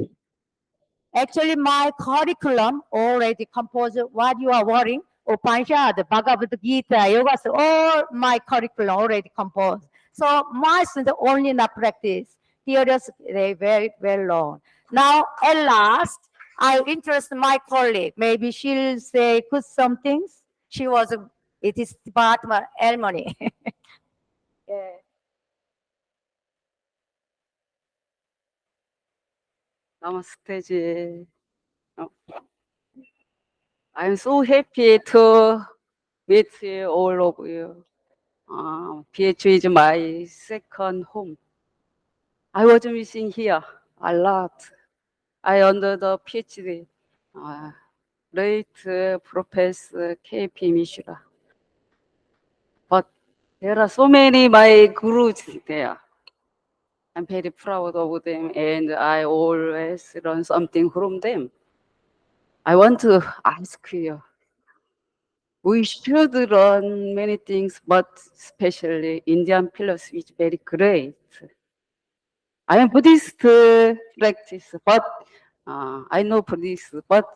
Actually, my curriculum already composed what you are worrying. Upanishad, Bhagavad Gita, Yoga, all my curriculum already composed. So my students only not practice. Theories, they very well learned. Now, at last, I interest my colleague. Maybe she'll say good some things. It is department Elmony. Yeah. Namaste. I'm so happy to meet all of you. PH is my second home. I was missing here a lot. I under the PhD, late Professor K.P. Mishra. But there are so many my gurus there. I'm very proud of them, and I always learn something from them. I want to ask you, we should learn many things, but especially Indian philosophy is very great. I am Buddhist practice, but I know Buddhist, but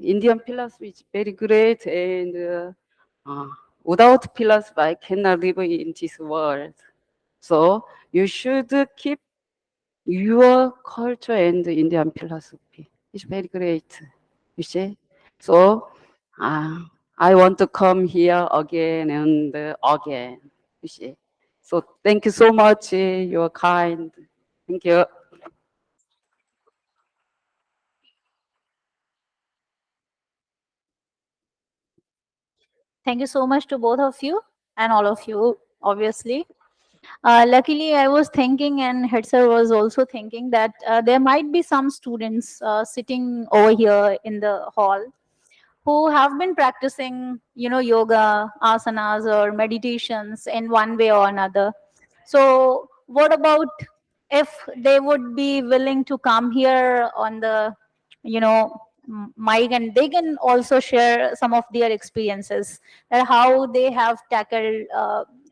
Indian philosophy is very great, and without philosophy, I cannot live in this world. So you should keep your culture and Indian philosophy. It's very great, you see. So I want to come here again and again, you see. So thank you so much. You're kind. Thank you. Thank you so much to both of you and all of you, obviously. Luckily, I was thinking, and Hetzer was also thinking, that there might be some students sitting over here in the hall who have been practicing, yoga, asanas, or meditations in one way or another. So, what about if they would be willing to come here on the, mic, and they can also share some of their experiences, how they have tackled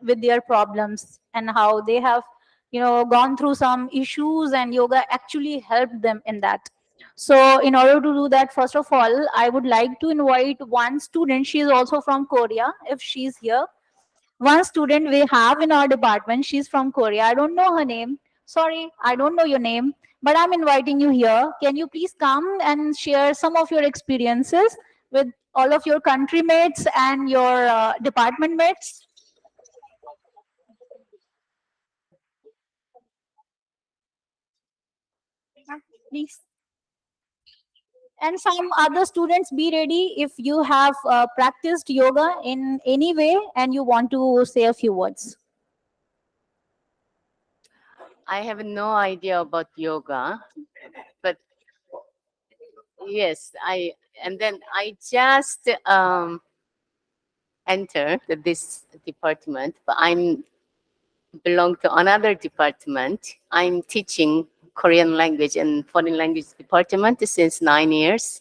with their problems, and how they have, gone through some issues, and yoga actually helped them in that. So in order to do that, first of all, I would like to invite one student. She is also from Korea, if she's here. One student we have in our department, she's from Korea. I don't know her name. Sorry, I don't know your name, but I'm inviting you here. Can you please come and share some of your experiences with all of your country mates and your department mates? Please. And some other students, be ready if you have practiced yoga in any way and you want to say a few words. I have no idea about yoga, but yes, and then I just entered this department, but I'm belong to another department. I'm teaching Korean language and foreign language department since 9 years.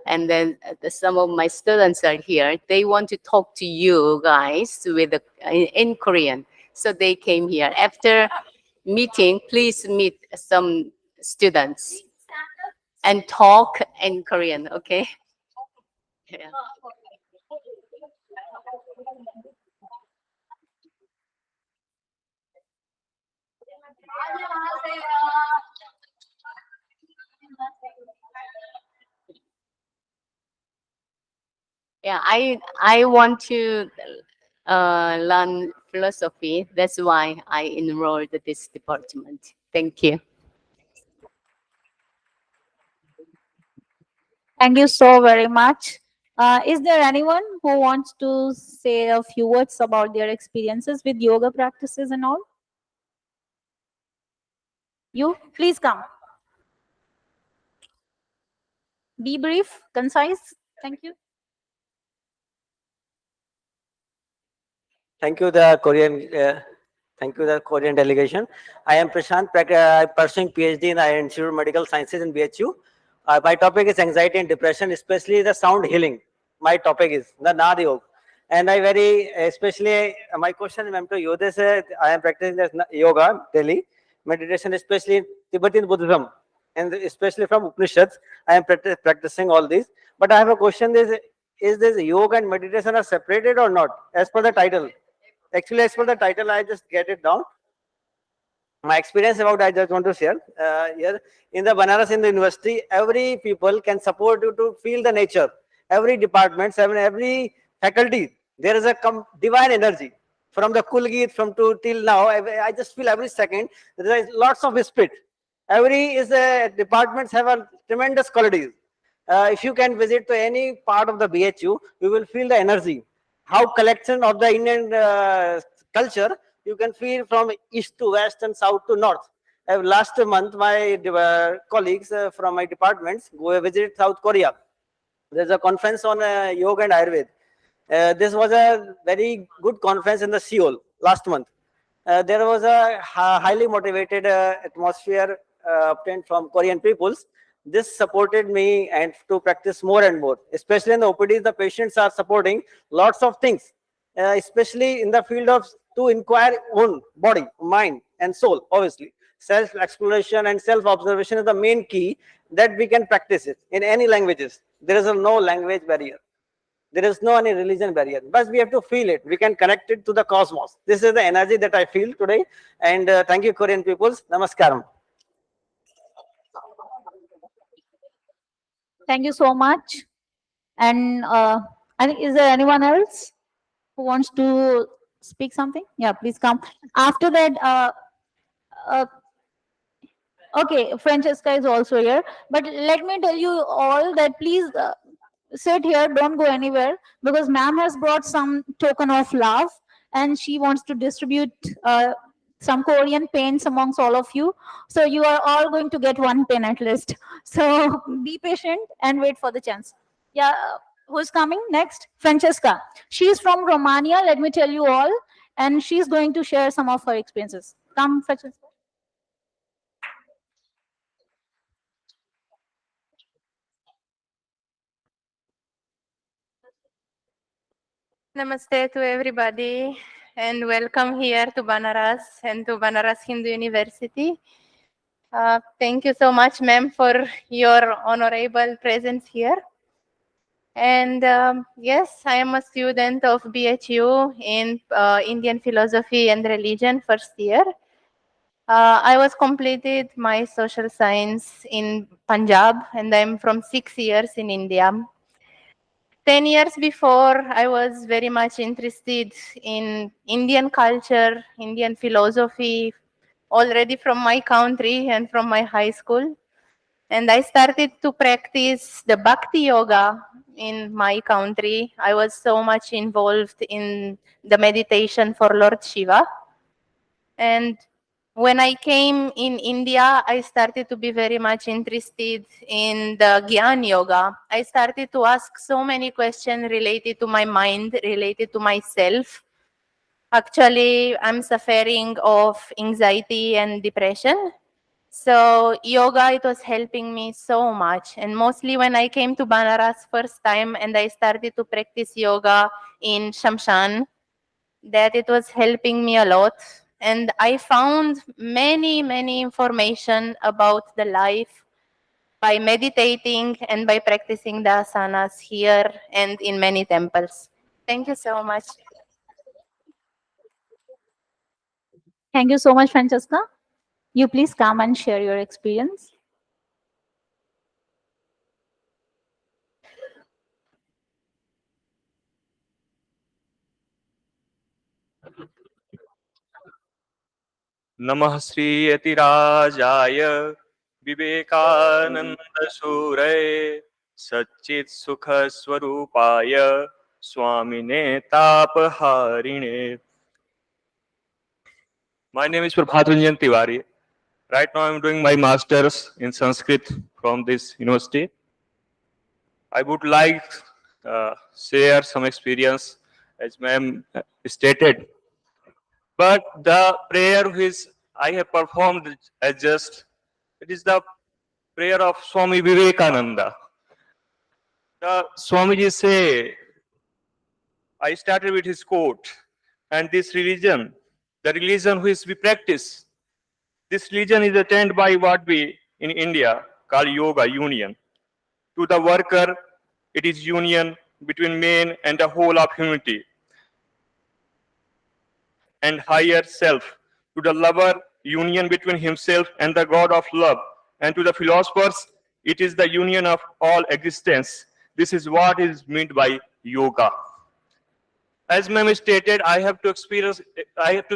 And then some of my students are here. They want to talk to you guys in Korean. So they came here. After meeting, please meet some students and talk in Korean, okay? Yeah. Yeah, I want to learn philosophy. That's why I enrolled this department. Thank you. Thank you so very much. Is there anyone who wants to say a few words about their experiences with yoga practices and all? You, please come. Be brief, concise. Thank you. Thank you, the Korean delegation. I am Prashant, pursuing PhD in the Institute of Medical Sciences in BHU. My topic is anxiety and depression, especially the sound healing. My topic is the Nad Yoga. And especially my question ma'am to you, this I am practicing this yoga daily, meditation, especially in Tibetan Buddhism, and especially from Upanishads. I am practicing all these. But I have a question: is this yoga and meditation are separated or not? As per the title. Actually, as per the title, I just get it down. My experience about I just want to share here in the Banaras in the university. Every people can support you to feel the nature. Every department, every faculty, there is a divine energy from the Kulgit from to till now. I just feel every second there is lots of spirit. Every departments have a tremendous qualities. If you can visit to any part of the BHU, you will feel the energy. How collection of the Indian culture, you can feel from east to west and south to north. Last month, my colleagues from my departments go visit South Korea. There's a conference on yoga and Ayurveda. This was a very good conference in the Seoul last month. There was a highly motivated atmosphere obtained from Korean peoples. This supported me and to practice more and more, especially in the OPDs. The patients are supporting lots of things, especially in the field of to inquire own body, mind, and soul. Obviously, self exploration and self observation is the main key that we can practice it in any languages. There is no language barrier. There is no any religion barrier, but we have to feel it. We can connect it to the cosmos. This is the energy that I feel today. And thank you, Korean peoples. Namaskaram. Thank you so much. And I think, is there anyone else who wants to speak something? Yeah, please come. After that, okay, Francesca is also here. But let me tell you all that please sit here, don't go anywhere, because ma'am has brought some token of love and she wants to distribute some Korean paints amongst all of you. So you are all going to get one pen at least. So be patient and wait for the chance. Yeah, who's coming next? Francesca. She is from Romania, let me tell you all, and she's going to share some of her experiences. Come, Francesca. Namaste to everybody and welcome here to Banaras and to Banaras Hindu University. Thank you so much, ma'am, for your honorable presence here. And yes, I am a student of BHU in Indian Philosophy and Religion first year. I was completed my social science in Punjab and I'm from 6 years in India. 10 years before, I was very much interested in Indian culture, Indian philosophy, already from my country and from my high school. And I started to practice the Bhakti Yoga in my country. I was so much involved in the meditation for Lord Shiva. And when I came in India, I started to be very much interested in the Gyan Yoga. I started to ask so many questions related to my mind, related to myself. Actually, I'm suffering of anxiety and depression. So yoga, it was helping me so much. And mostly when I came to Banaras first time and I started to practice yoga in Shamshan, that it was helping me a lot. And I found many information about the life by meditating and by practicing the asanas here and in many temples. Thank you so much. Thank you so much, Francesca. You please come and share your experience. नमः श्री यतिराजाय विवेकानंद सूरये सच्चित् सुख स्वरूपाय स्वामिने तापहारिणे. My name is Prof Tiwari. Right now I'm doing my masters in Sanskrit from this university. I would like share some experience as ma'am stated. But the prayer which I have performed as just, it is the prayer of Swami Vivekananda. The Swamiji say, I started with his quote, and this religion, the religion which we practice, this religion is attained by what we in India call yoga, union. To the worker, it is union between man and the whole of humanity and higher self. To the lover, union between himself and the God of love. And to the philosophers, it is the union of all existence. This is what is meant by yoga. As ma'am stated, I have to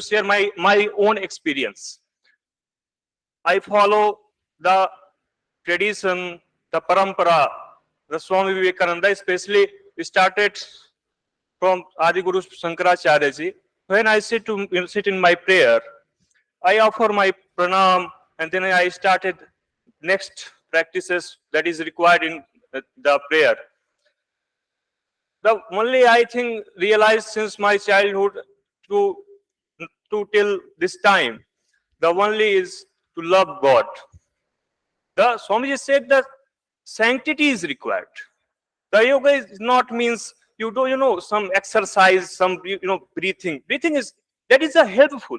share my own experience. I follow the tradition, the parampara, the Swami Vivekananda, especially started from Adi Guru Shankaracharya ji. When I sit in my prayer, I offer my pranam, and then I started next practices that is required in the prayer. The only I think realized since my childhood to till this time, the only is to love God. The Swamiji said that sanctity is required. The yoga is not means you do some exercise, some breathing. Breathing is that is a helpful,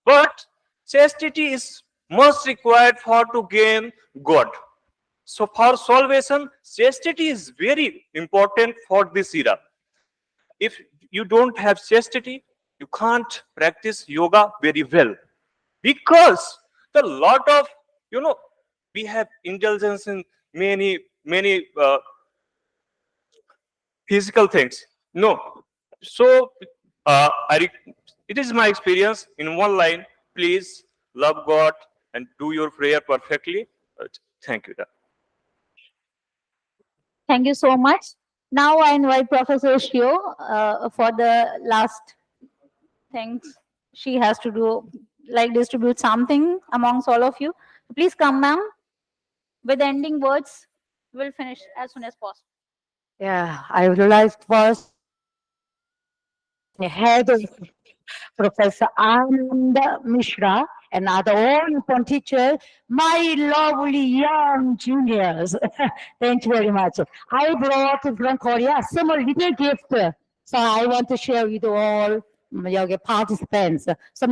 but chastity is most required for to gain God. So for salvation, chastity is very important for this era. If you don't have chastity, you can't practice yoga very well, because the lot of we have indulgence in many physical things. No. So it is my experience in one line. Please love God and do your prayer perfectly. Thank you. Thank you so much. Now I invite Professor Shio for the last things she has to do, like distribute something amongst all of you. Please come, ma'am, with ending words. We'll finish as soon as possible. Yeah, I would like first head of Professor Anand Mishra and other all important teachers, my lovely young juniors. Thank you very much. I brought from Korea some little gift, so I want to share with all yoga participants. So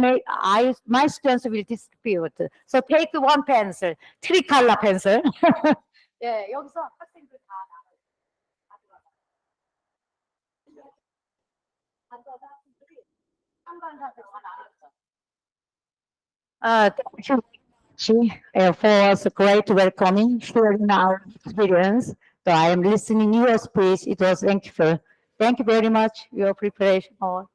my students will distribute. So take one pencil, three color pencil. 예, 여기서 학생들 다 thank you for the great welcoming, sharing our experience. So I am listening your speech. It was thankful. Thank you very much. Your preparation. All.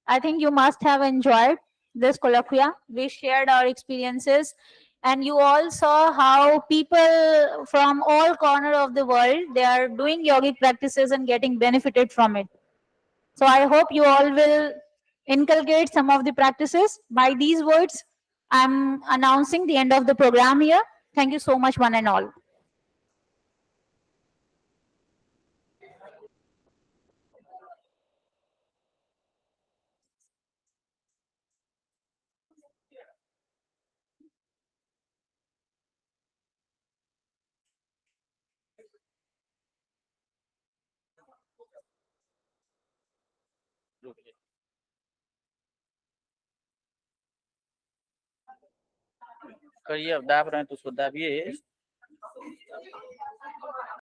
I think you must have enjoyed this colloquia. We shared our experiences, and you all saw how people from all corner of the world, they are doing yogic practices and getting benefited from it. So I hope you all will inculcate some of the practices. By these words, I'm announcing the end of the program here. Thank you so much, one and all. करिए अब दाब रहे हैं तो उसको दाबिए